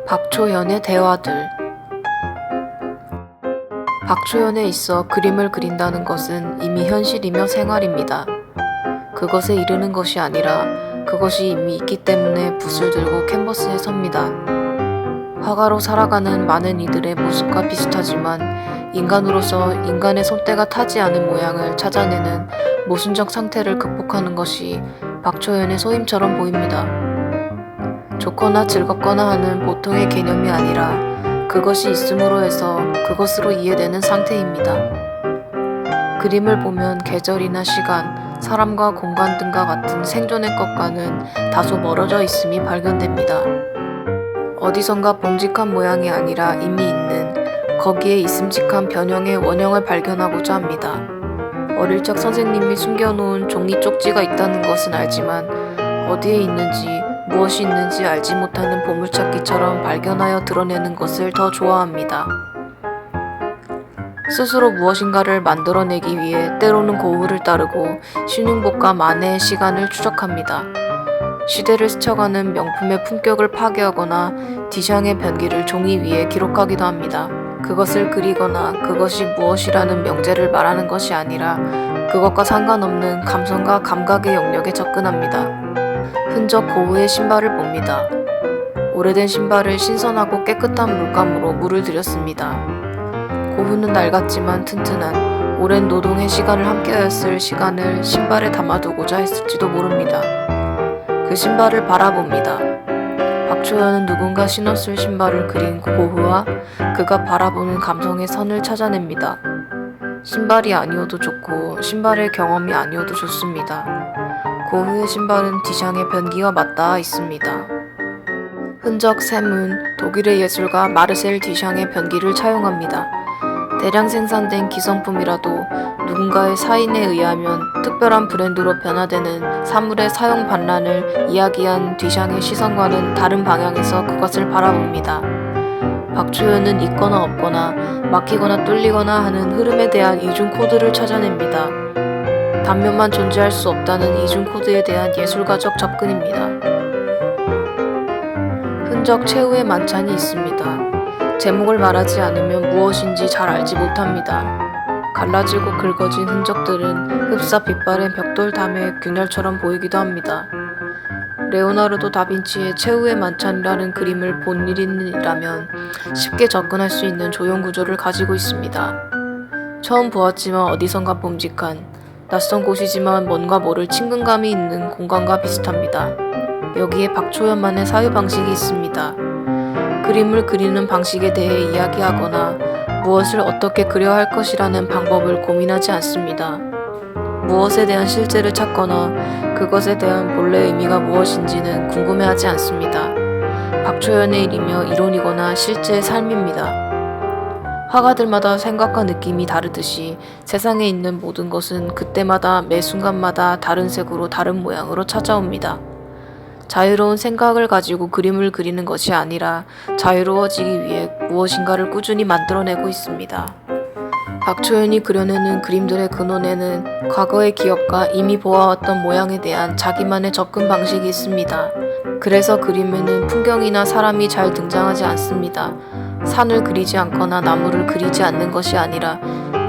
박초연의 대화들. 박초연에 있어 그림을 그린다는 것은 이미 현실이며 생활입니다. 그것에 이르는 것이 아니라 그것이 이미 있기 때문에 붓을 들고 캔버스에 섭니다. 화가로 살아가는 많은 이들의 모습과 비슷하지만 인간으로서 인간의 손때가 타지 않은 모양을 찾아내는 모순적 상태를 극복하는 것이 박초연의 소임처럼 보입니다. 좋거나 즐겁거나 하는 보통의 개념이 아니라 그것이 있음으로 해서 그것으로 이해되는 상태입니다. 그림을 보면 계절이나 시간, 사람과 공간 등과 같은 생존의 것과는 다소 멀어져 있음이 발견됩니다. 어디선가 봉직한 모양이 아니라 이미 있는 거기에 있음직한 변형의 원형을 발견하고자 합니다. 어릴 적 선생님이 숨겨놓은 종이 쪽지가 있다는 것은 알지만 어디에 있는지 무엇이 있는지 알지 못하는 보물찾기처럼 발견하여 드러내는 것을 더 좋아합니다. 스스로 무엇인가를 만들어내기 위해 때로는 고흐를 따르고 신윤복과 마네의 시간을 추적합니다. 시대를 스쳐가는 명품의 품격을 파괴하거나 디샹의 변기를 종이 위에 기록하기도 합니다. 그것을 그리거나 그것이 무엇이라는 명제를 말하는 것이 아니라 그것과 상관없는 감성과 감각의 영역에 접근합니다. 흔적 고흐의 신발을 봅니다. 오래된 신발을 신선하고 깨끗한 물감으로 물을 들였습니다. 고흐는 낡았지만 튼튼한 오랜 노동의 시간을 함께하였을 시간을 신발에 담아두고자 했을지도 모릅니다. 그 신발을 바라봅니다. 박초연은 누군가 신었을 신발을 그린 고흐와 그가 바라보는 감성의 선을 찾아냅니다. 신발이 아니어도 좋고 신발의 경험이 아니어도 좋습니다. 고흐의 신발은 디샹의 변기와 맞닿아 있습니다. 흔적 샘은 독일의 예술가 마르셀 디샹의 변기를 차용합니다. 대량 생산된 기성품이라도 누군가의 사인에 의하면 특별한 브랜드로 변화되는 사물의 사용 반란을 이야기한 디샹의 시선과는 다른 방향에서 그것을 바라봅니다. 박초연은 있거나 없거나 막히거나 뚫리거나 하는 흐름에 대한 이중 코드를 찾아냅니다. 단면만 존재할 수 없다는 이중 코드에 대한 예술가적 접근입니다. 흔적 최후의 만찬이 있습니다. 제목을 말하지 않으면 무엇인지 잘 알지 못합니다. 갈라지고 긁어진 흔적들은 흡사 빛바랜 벽돌담의 균열처럼 보이기도 합니다. 레오나르도 다빈치의 최후의 만찬이라는 그림을 본 일인이라면 쉽게 접근할 수 있는 조형 구조를 가지고 있습니다. 처음 보았지만 어디선가 봄직한 낯선 곳이지만 뭔가 모를 친근감이 있는 공간과 비슷합니다. 여기에 박초연만의 사유 방식이 있습니다. 그림을 그리는 방식에 대해 이야기하거나 무엇을 어떻게 그려야 할 것이라는 방법을 고민하지 않습니다. 무엇에 대한 실제를 찾거나 그것에 대한 본래 의미가 무엇인지는 궁금해하지 않습니다. 박초연의 일이며 이론이거나 실제의 삶입니다. 화가들마다 생각과 느낌이 다르듯이 세상에 있는 모든 것은 그때마다 매 순간마다 다른 색으로 다른 모양으로 찾아옵니다. 자유로운 생각을 가지고 그림을 그리는 것이 아니라 자유로워지기 위해 무엇인가를 꾸준히 만들어내고 있습니다. 박초연이 그려내는 그림들의 근원에는 과거의 기억과 이미 보아왔던 모양에 대한 자기만의 접근 방식이 있습니다. 그래서 그림에는 풍경이나 사람이 잘 등장하지 않습니다. 산을 그리지 않거나 나무를 그리지 않는 것이 아니라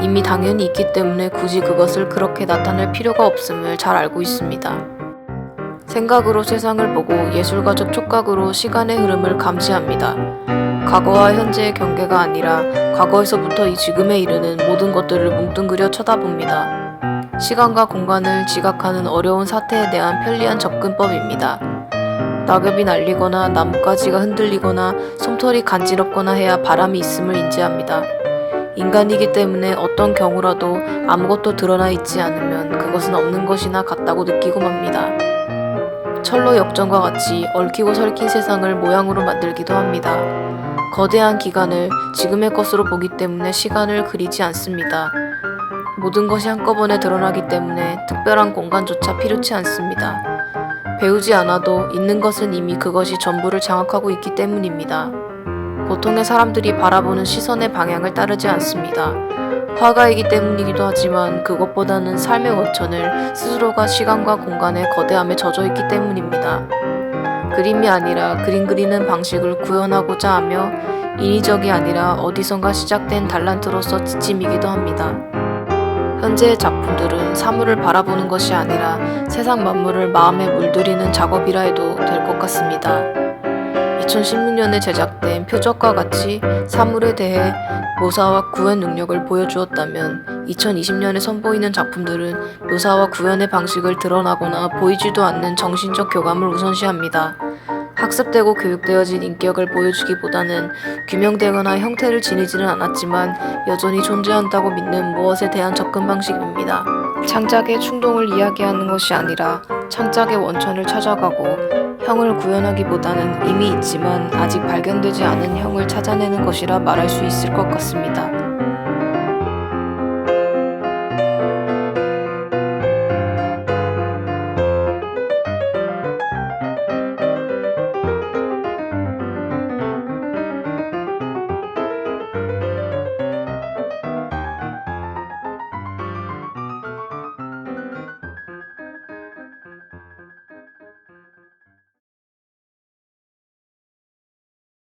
이미 당연히 있기 때문에 굳이 그것을 그렇게 나타낼 필요가 없음을 잘 알고 있습니다. 생각으로 세상을 보고 예술가적 촉각으로 시간의 흐름을 감지합니다. 과거와 현재의 경계가 아니라 과거에서부터 이 지금에 이르는 모든 것들을 뭉뚱그려 쳐다봅니다. 시간과 공간을 지각하는 어려운 사태에 대한 편리한 접근법입니다. 낙엽이 날리거나 나뭇가지가 흔들리거나 솜털이 간지럽거나 해야 바람이 있음을 인지합니다. 인간이기 때문에 어떤 경우라도 아무것도 드러나 있지 않으면 그것은 없는 것이나 같다고 느끼고 맙니다. 철로 역전과 같이 얽히고 설킨 세상을 모양으로 만들기도 합니다. 거대한 기간을 지금의 것으로 보기 때문에 시간을 그리지 않습니다. 모든 것이 한꺼번에 드러나기 때문에 특별한 공간조차 필요치 않습니다. 배우지 않아도 있는 것은 이미 그것이 전부를 장악하고 있기 때문입니다. 보통의 사람들이 바라보는 시선의 방향을 따르지 않습니다. 화가이기 때문이기도 하지만 그것보다는 삶의 원천을 스스로가 시간과 공간의 거대함에 젖어 있기 때문입니다. 그림이 아니라 그림 그리는 방식을 구현하고자 하며 인위적이 아니라 어디선가 시작된 달란트로서 지침이기도 합니다. 현재의 작품들은 사물을 바라보는 것이 아니라 세상 만물을 마음에 물들이는 작업이라 해도 될 것 같습니다. 2016년에 제작된 표적과 같이 사물에 대해 묘사와 구현 능력을 보여주었다면 2020년에 선보이는 작품들은 묘사와 구현의 방식을 드러나거나 보이지도 않는 정신적 교감을 우선시합니다. 학습되고 교육되어진 인격을 보여주기보다는 규명되거나 형태를 지니지는 않았지만 여전히 존재한다고 믿는 무엇에 대한 접근 방식입니다. 창작의 충동을 이야기하는 것이 아니라 창작의 원천을 찾아가고 형을 구현하기보다는 이미 있지만 아직 발견되지 않은 형을 찾아내는 것이라 말할 수 있을 것 같습니다.